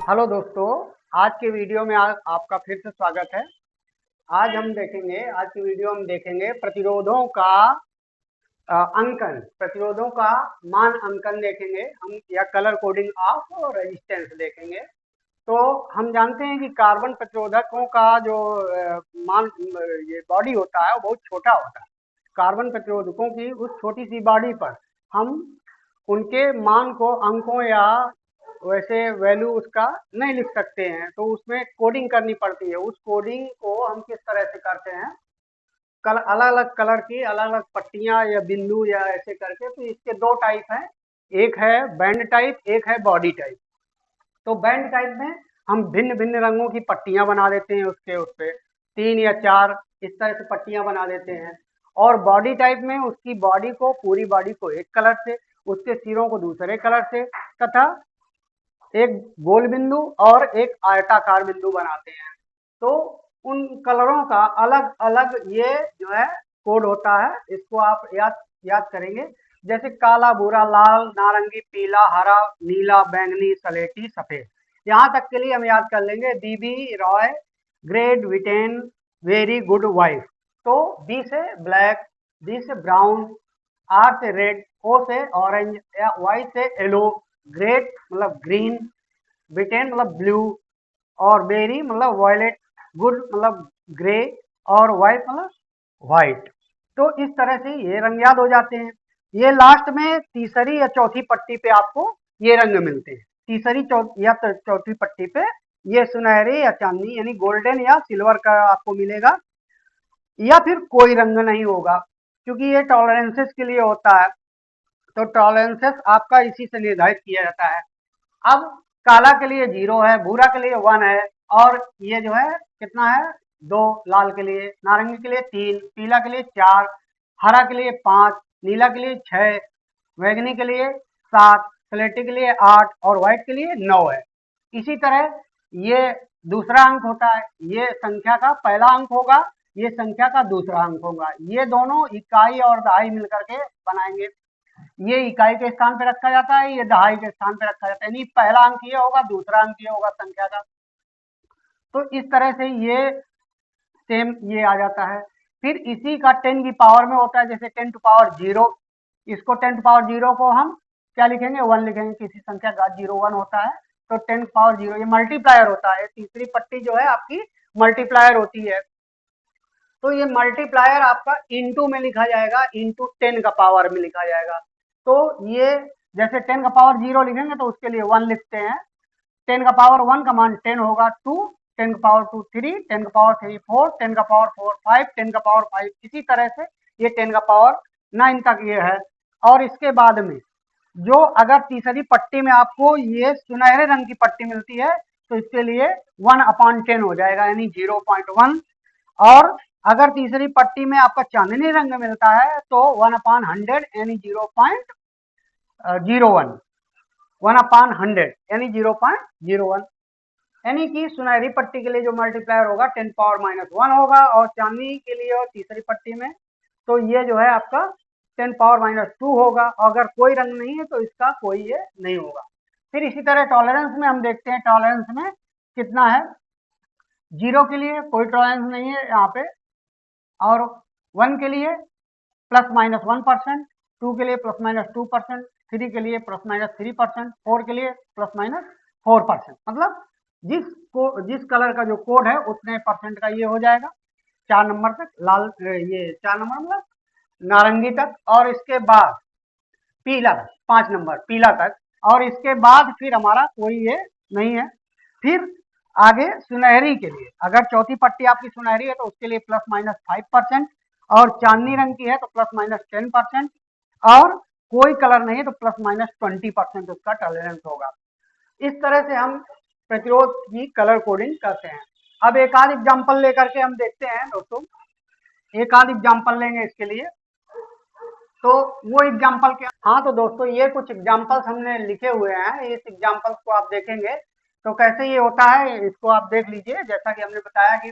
Hello दोस्तों। आज के वीडियो में आपका फिर से स्वागत है। आज की वीडियो हम देखेंगे प्रतिरोधों का अंकन, प्रतिरोधों का मान अंकन देखेंगे हम, या कलर कोडिंग ऑफ रेजिस्टेंस देखेंगे। तो हम जानते हैं कि कार्बन प्रतिरोधकों का जो ये बॉडी होता है वो बहुत छोटा होता है। कार्बन प्रतिरोधकों की उस छोटी सी बॉडी पर हम उनके मान को अंकों या वैसे वैल्यू उसका नहीं लिख सकते हैं, तो उसमें कोडिंग करनी पड़ती है। उस कोडिंग को हम किस तरह से करते हैं, अलग अलग कलर की अलग अलग पट्टियां या बिंदु या ऐसे करके। तो इसके दो टाइप हैं, एक है बैंड टाइप, एक है बॉडी टाइप। तो बैंड टाइप में हम भिन्न भिन्न रंगों की पट्टियां बना देते हैं, उसके उस पे 3 या 4 इस तरह से पट्टियां बना देते हैं। और बॉडी टाइप में उसकी बॉडी को, पूरी बॉडी को एक कलर से, उसके सिरों को दूसरे कलर से, तथा एक गोल बिंदु और एक आयताकार बिंदु बनाते हैं। तो उन कलरों का अलग अलग ये जो है कोड होता है। इसको आप याद करेंगे, जैसे काला, भूरा, लाल, नारंगी, पीला, हरा, नीला, बैंगनी, सलेटी, सफेद। यहाँ तक के लिए हम याद कर लेंगे। बीबी Roy, great Britain, very good wife. तो बी से ब्लैक, डी से ब्राउन, आर से रेड, ओ से ऑरेंज, या वाई से येलो, ग्रेट मतलब ग्रीन, ब्रिटेन मतलब ब्लू, और बेरी मतलब वॉयलेट, गुड मतलब ग्रे, और वाइट मतलब व्हाइट। तो इस तरह से ये रंग याद हो जाते हैं। ये लास्ट में तीसरी या चौथी पट्टी पे आपको ये रंग मिलते हैं। तीसरी या चौथी पट्टी पे ये सुनहरे या चांदनी यानी गोल्डन या सिल्वर का आपको मिलेगा, या फिर कोई रंग नहीं होगा, क्योंकि ये टॉलरेंसेस के लिए होता है। तो टॉलरेंसेस आपका इसी से निर्धारित किया जाता है। अब काला के लिए 0 है, भूरा के लिए 1 है, और ये जो है कितना है 2, लाल के लिए, नारंगी के लिए 3, पीला के लिए 4, हरा के लिए 5, नीला के लिए 6, बैंगनी के लिए 7, स्लेटी के लिए 8 और व्हाइट के लिए 9 है। इसी तरह ये दूसरा अंक होता है, ये संख्या का पहला अंक होगा, ये संख्या का दूसरा अंक होगा। ये दोनों इकाई और दहाई मिलकर के बनाएंगे। ये इकाई के स्थान पे रखा जाता है, ये दहाई के स्थान पे रखा जाता है, यानी पहला अंक ये होगा, दूसरा अंक ये होगा संख्या का। तो इस तरह से ये सेम ये आ जाता है। फिर इसी का 10 की पावर में होता है, जैसे 10 टू पावर 0। इसको 10 टू पावर 0 को हम क्या लिखेंगे, 1 लिखेंगे। किसी संख्या का 0 1 होता है, तो 10 टू पावर 0 ये मल्टीप्लायर होता है। तीसरी पट्टी जो है आपकी मल्टीप्लायर होती है। तो ये मल्टीप्लायर आपका इंटू में लिखा जाएगा, इंटू 10 का पावर में लिखा जाएगा। तो ये जैसे 10 का पावर 0 लिखेंगे तो उसके लिए 1 लिखते हैं। 10 का पावर 1 का मान 10 होगा 2, 10 का पावर 2 3, 10 का पावर 3 4, 10 का पावर 4 5, 10 का पावर 5। इसी तरह से ये 10 का पावर 9 तक ये है। और इसके बाद में जो अगर तीसरी पट्टी में आपको ये सुनहरे रंग की पट्टी मिलती है, तो इसके लिए 1/10 हो जाएगा, यानी 0.1। और अगर तीसरी पट्टी में आपका चांदनी रंग मिलता है तो 1/100 यानी 0.01, 1/100 यानी 0.01। यानी कि सुनहरी पट्टी के लिए जो मल्टीप्लायर होगा 10 पावर -1 होगा, और चांदी के लिए और तीसरी पट्टी में तो ये जो है आपका 10 पावर -2 होगा। अगर कोई रंग नहीं है तो इसका कोई ये नहीं होगा। फिर इसी तरह टॉलरेंस में हम देखते हैं, टॉलरेंस में कितना है। 0 के लिए कोई टॉलरेंस नहीं है यहाँ पे, और 1 के लिए ±1%, 2 के लिए ±2%, 3 के लिए ±3%, 4 के लिए ±4%। मतलब जिस कलर का जो कोड है उतने परसेंट का ये हो जाएगा 4 नंबर तक। लाल ये 4 नंबर मतलब नारंगी तक, और इसके बाद पीला 5 नंबर पीला तक, और इसके बाद फिर हमारा कोई ये नहीं है। फिर आगे सुनहरी के लिए, अगर चौथी पट्टी आपकी सुनहरी है तो उसके लिए ±5%, और चांदनी रंग की है तो ±10%, और कोई कलर नहीं है तो ±20% उसका टॉलरेंस होगा। इस तरह से हम प्रतिरोध की कलर कोडिंग करते हैं। अब एक आध एग्जाम्पल लेकर के हम देखते हैं दोस्तों, एक आध एग्जाम्पल लेंगे इसके लिए। तो वो एग्जाम्पल क्या, हाँ तो दोस्तों ये कुछ एग्जाम्पल्स हमने लिखे हुए हैं। इस एग्जाम्पल्स को आप देखेंगे तो कैसे ये होता है, इसको आप देख लीजिए। जैसा कि हमने बताया कि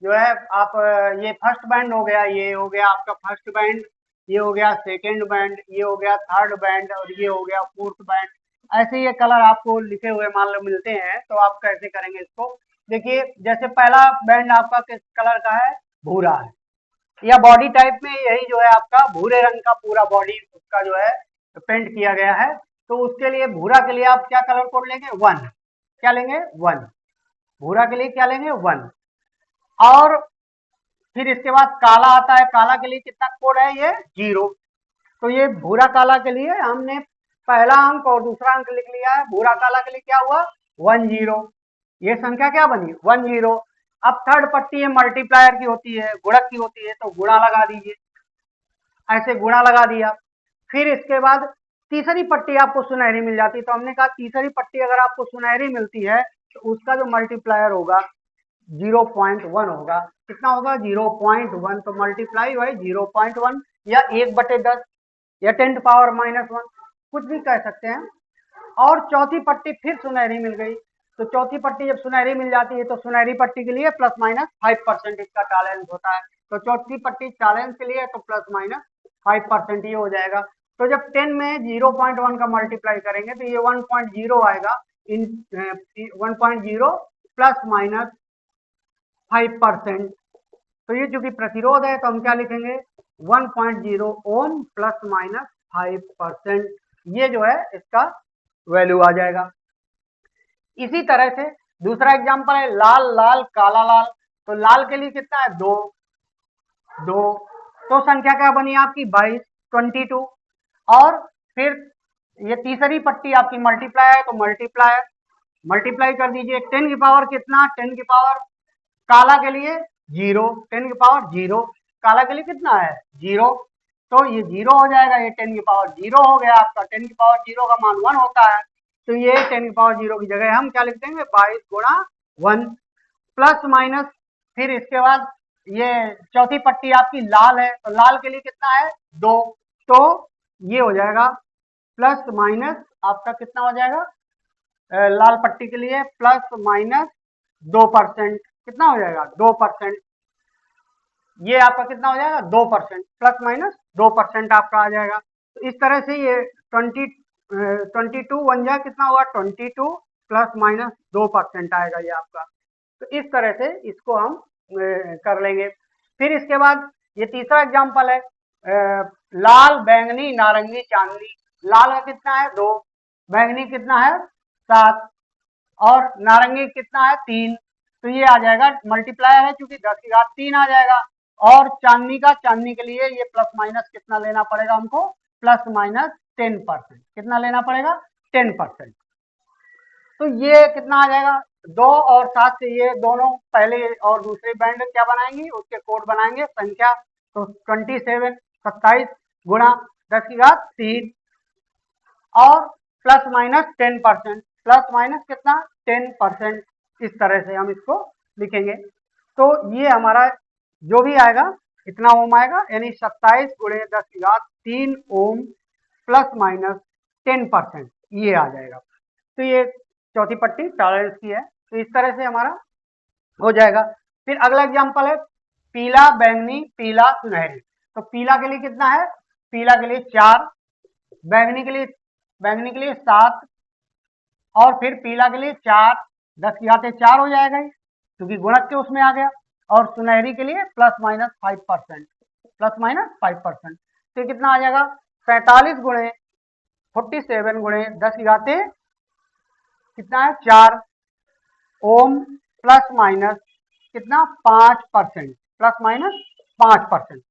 जो है आप ये फर्स्ट बैंड हो गया, ये हो गया आपका फर्स्ट बैंड, ये हो गया सेकेंड बैंड, ये हो गया थर्ड बैंड, और ये हो गया फोर्थ बैंड। ऐसे ये कलर आपको लिखे हुए मान लो मिलते हैं, तो आप कैसे करेंगे इसको? देखिए, जैसे पहला बैंड आपका किस कलर का है? भूरा है, या बॉडी टाइप में यही जो है आपका भूरे रंग का पूरा बॉडी उसका जो है पेंट किया गया है। तो उसके लिए भूरा के लिए आप क्या कलर कोड लेंगे? 1। क्या लेंगे? 1। भूरा के लिए क्या लेंगे? 1। और फिर इसके बाद काला आता है, काला के लिए कितना कोड है? ये 0। तो ये भूरा काला के लिए हमने पहला अंक और दूसरा अंक लिख लिया है। भूरा काला के लिए क्या हुआ? 10। ये संख्या क्या बनी? 10। अब थर्ड पट्टी है मल्टीप्लायर की होती है, गुणक की होती है, तो गुणा लगा दीजिए, ऐसे गुणा लगा दिया। फिर इसके बाद तीसरी पट्टी आपको सुनहरी मिल जाती है, तो हमने कहा तीसरी पट्टी अगर आपको सुनहरी मिलती है तो उसका जो मल्टीप्लायर होगा 0.1 होगा। कितना होगा? 0.1। तो मल्टीप्लाई बाई 0.1 या 1/10 या 10⁻⁻1, कुछ भी कह सकते हैं। और चौथी पट्टी फिर सुनहरी मिल गई, तो चौथी पट्टी जब सुनहरी मिल जाती है तो सुनहरी पट्टी के लिए ±5% इसका टॉलरेंस होता है। तो चौथी पट्टी टॉलरेंस के लिए तो ±5% ये हो जाएगा। तो जब 10 में 0.1 का मल्टीप्लाई करेंगे तो ये 1.0 आएगा, इन 1.0 ±5%। तो ये चूंकि प्रतिरोध है तो हम क्या लिखेंगे? 1.0 ओम ±5%। ये जो है इसका वैल्यू आ जाएगा। इसी तरह से दूसरा एग्जांपल है लाल लाल काला लाल। तो लाल के लिए कितना है? 2। तो संख्या क्या बनी आपकी? 22, 22। और फिर ये तीसरी पट्टी आपकी मल्टीप्लाई है, तो मल्टीप्लाई कर दीजिए। 10 की पावर कितना? 10 की पावर काला के लिए 0, 10 की पावर 0। काला के लिए कितना है? 0। तो ये 0 हो जाएगा, ये 10 की पावर 0 हो गया आपका। 10 की पावर 0 का मान 1 होता है, तो ये 10 की पावर 0 की जगह हम क्या लिख देंगे? 22 गुणा 1 प्लस माइनस। फिर इसके बाद ये चौथी पट्टी आपकी लाल है, तो लाल के लिए कितना है? 2। तो ये हो जाएगा प्लस माइनस आपका कितना हो जाएगा? लाल पट्टी के लिए ±2%। कितना हो जाएगा? 2%। ये आपका कितना हो जाएगा? 2%, ±2% आपका आ जाएगा। तो इस तरह से ये 22 बन जाए, कितना हुआ? 22 ±2% आएगा ये आपका। तो इस तरह से इसको हम कर लेंगे। फिर इसके बाद ये तीसरा एग्जांपल है लाल बैंगनी नारंगी चांदनी। लाल का कितना है? 2। बैंगनी कितना है? 7। और नारंगी कितना है? 3। तो ये आ जाएगा मल्टीप्लायर है चूंकि 10⁻³ आ जाएगा। और चांदनी के लिए ये प्लस माइनस कितना लेना पड़ेगा हमको? ±10%। कितना लेना पड़ेगा? 10%। तो ये कितना आ जाएगा? 2 और 7 से ये दोनों पहले और दूसरे बैंड क्या बनाएंगे? उसके कोड बनाएंगे संख्या। तो 27 गुणा 10⁻³ और ±10%, प्लस माइनस कितना? 10%। इस तरह से हम इसको लिखेंगे। तो ये हमारा जो भी आएगा इतना ओम आएगा, यानी 27 गुणे 10⁻³ ओम ±10%, ये आ जाएगा। तो ये चौथी पट्टी टॉलरेंस की है। तो इस तरह से हमारा हो जाएगा। फिर अगला एग्जांपल है पीला बैंगनी पीला सुनहरी। तो पीला के लिए कितना है? पीला के लिए 4। बैंगनी के लिए 7। और फिर पीला के लिए 4, 10⁻⁴ हो जाएगा ये, क्योंकि गुणक के उसमें आ गया। और सुनहरी के लिए ±5%, ±5%। तो कितना आ जाएगा? 47 गुणे 47 गुणे 10⁻⁴ कितना है? 4 ओम प्लस माइनस कितना? 5%, ±5%।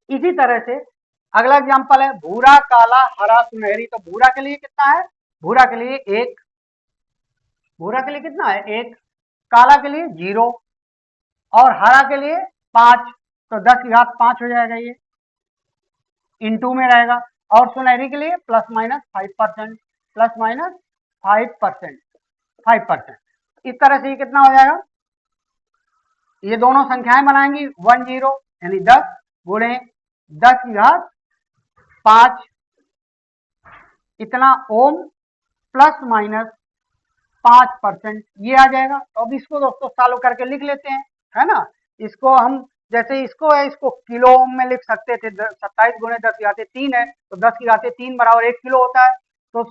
इसी तरह से अगला एग्जांपल है भूरा काला हरा सुनहरी। तो भूरा के लिए कितना है? भूरा के लिए 1। भूरा के लिए कितना है? 1। काला के लिए 0 और हरा के लिए 5। तो 10⁻5 हो जाएगा, ये इनटू में रहेगा। और सुनहरी के लिए ±5%, ±5%, 5%। इस तरह से ये कितना हो जाएगा? ये दोनों संख्याएं बनाएंगी 10 यानी 10 गुणे 10⁻5 इतना ओम ±5%, ये आ जाएगा। तो अब इसको दोस्तों सॉल्व करके लिख लेते हैं, है ना। इसको हम जैसे इसको है, इसको किलो ओम में लिख सकते थे। 27 गुणे 10⁻³ है, तो 10⁻³ बराबर 1 किलो होता है। तो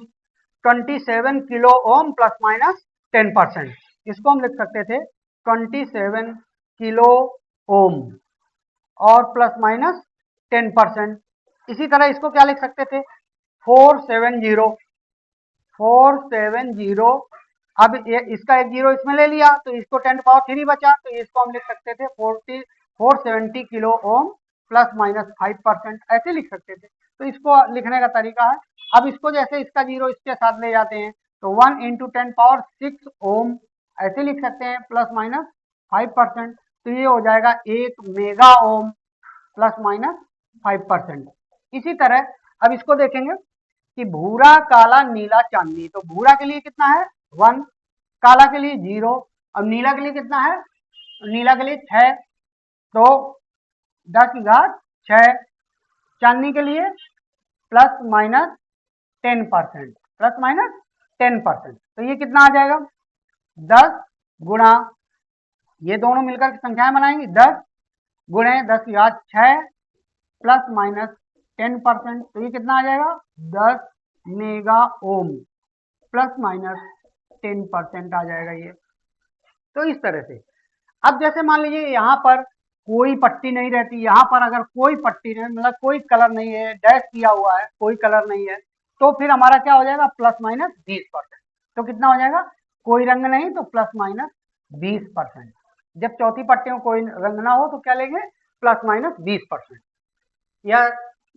27 किलो ओम प्लस माइनस 10%। इसको हम लिख सकते थे 27 किलो ओम और प्लस माइनस 10%। इसी तरह इसको क्या लिख सकते थे 470। अब ये इसका एक जीरो इसमें ले लिया तो इसको 10⁻³ बचा, तो इसको हम लिख सकते थे 470 किलो ओम प्लस माइनस 5%, ऐसे लिख सकते थे। तो इसको लिखने का तरीका है। अब इसको जैसे इसका जीरो इसके साथ ले जाते हैं तो 1 × 10⁻6 ओम ऐसे लिख सकते हैं प्लस माइनस 5%। तो ये हो जाएगा 1 मेगा ओम प्लस माइनस 5%। इसी तरह अब इसको देखेंगे कि भूरा काला नीला चांदी, तो भूरा के लिए कितना है 1, काला के लिए 0 और नीला के लिए कितना है, नीला के लिए 6, तो 10⁻6। चांदी के लिए प्लस माइनस 10%, प्लस माइनस 10%। तो ये कितना आ जाएगा 10 गुणा, ये दोनों मिलकर की संख्याएं बनाएंगे 10 गुणे 10⁻6 प्लस माइनस 10%। तो ये कितना आ जाएगा 10 मेगा ओम प्लस माइनस 10% आ जाएगा ये। तो इस तरह से अब जैसे मान लीजिए यहाँ पर कोई पट्टी नहीं रहती, यहाँ पर अगर कोई पट्टी नहीं मतलब कोई कलर नहीं है, डैश किया हुआ है, कोई कलर नहीं है, तो फिर हमारा क्या हो जाएगा प्लस माइनस 20%। तो कितना हो जाएगा कोई रंग नहीं तो प्लस माइनस 20%। जब चौथी पट्टी में कोई रंग ना हो तो क्या लेंगे प्लस माइनस 20%। या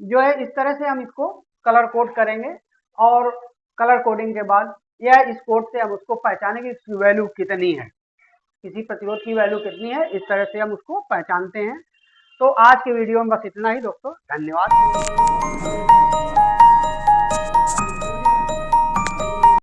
जो है इस तरह से हम इसको कलर कोड करेंगे और कलर कोडिंग के बाद या इस कोड से हम उसको पहचानेंगे इसकी वैल्यू कितनी है, किसी प्रतिरोध की वैल्यू कितनी है, इस तरह से हम उसको पहचानते हैं। तो आज के वीडियो में बस इतना ही दोस्तों, धन्यवाद।